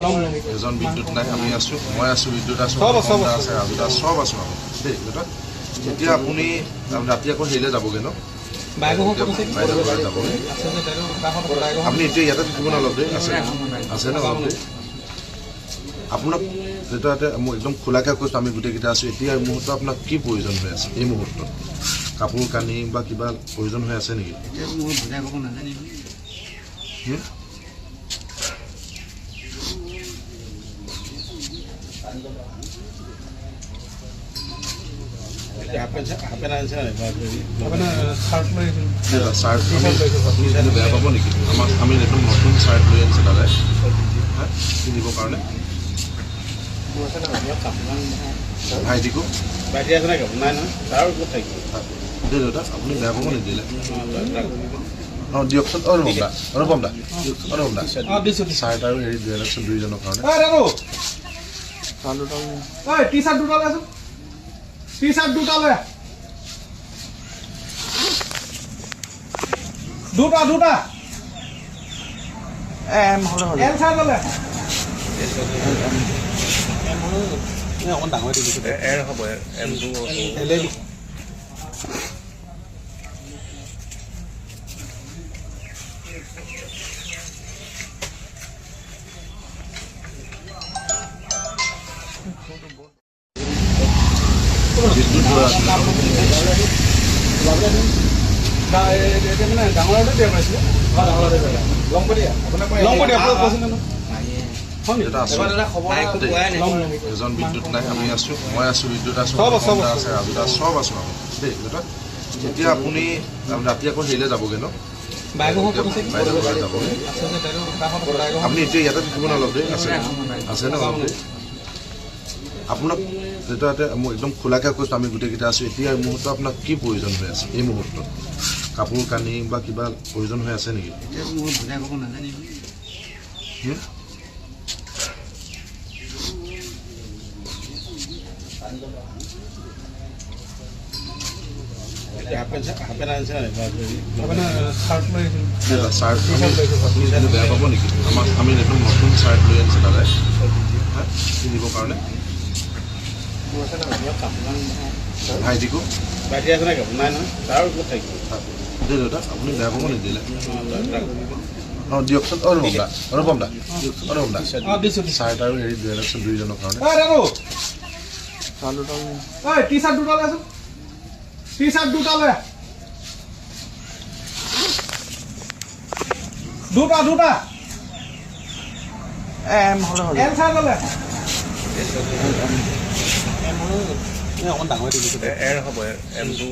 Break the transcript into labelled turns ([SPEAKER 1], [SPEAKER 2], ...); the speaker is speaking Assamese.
[SPEAKER 1] এজন বিদ্যুৎ নাই, আমি আছোঁ, মই আছোঁ, বিদ্যুৎ আছোঁ, আছে, ৰাজুদা চব আছোঁ আমি দেই। দাদা এতিয়া আপুনি ৰাতি আকৌ হেৰিলৈ যাবগৈ ন? যাবগৈ আপুনি এতিয়া ইয়াতে থাকিব ন অলপ দেৰি? আছে ন অলপ দেৰি? আপোনাক যেতিয়া মই একদম খোলাকৈ কৈছোঁ, আমি গোটেইকেইটা আছোঁ। এতিয়া এই মুহূৰ্তত আপোনাক কি প্ৰয়োজন হৈ আছে? এই মুহূৰ্তত কাপোৰ কানি বা কিবা প্ৰয়োজন হৈ আছে নেকি? বেয়া পাব নেকি? আমাক আমি একদম নতুন চাৰ্ট লৈ আনিছে দাদাই পিন্ধিবৰ কাৰণে। ভাইটিকো ভাইটি আছে নাই? নাই নহয়, তাৰ ক'ত থাকিব দেই দাদা? আপুনি বেয়া পাব নিদিলে? অঁ দিয়কচোন। অনুপম দা চাৰ্ট আৰু হেৰি লৈ আনকচোন দুইজনৰ কাৰণে। টি চাৰ্ট দুটা লৈ আছো, টি চাৰ্ট দুটা লৈ দুটা এম চাৰ্ট ল'লে অকণ ডাঙৰ দিছোঁ। এৰ হ'ব এমটো এজন বিদ্যুৎ নাই, আমি আছোঁ, মই আছোঁ, বিদ্যুৎ আছোঁ, আছে, ৰাজুদা চব আছোঁ আমি দেই। দাদা এতিয়া আপুনি ৰাতি আকৌ হেৰিলৈ যাবগৈ ন? যাবগৈ আপুনি এতিয়া ইয়াতে থাকিব ন অলপ দেৰি? আছে ন অলপ দেৰি? আপোনাক যেতিয়া মই একদম খোলাকৈ কৈছোঁ, আমি গোটেইকেইটা আছোঁ। এতিয়া এই মুহূৰ্তত আপোনাক কি প্ৰয়োজন হৈ আছে? এই মুহূৰ্তত কাপোৰ কানি বা কিবা প্ৰয়োজন হৈ আছে নেকি? বেয়া পাব নেকি? আমাক আমি একদম নতুন চাৰ্ট লৈ আনিছে দাদাই পিন্ধিবৰ কাৰণে। ভাইটিকো ভাইটি আছে নাই? নাই নহয়, তাৰ ক'ত থাকিব দেই দাদা? আপুনি বেয়া পাব নিদিলে? অঁ দিয়কচোন। অনুপম দা চাৰ্ট আৰু হেৰি লৈ আনকচোন দুইজনৰ কাৰণে। টি চাৰ্ট দুটা লৈ আছো, টি চাৰ্ট দুটা লৈ দুটা এম চাৰ্ট ল'লে অকণ ডাঙৰ দিছোঁ। এৰ হ'ব এমটো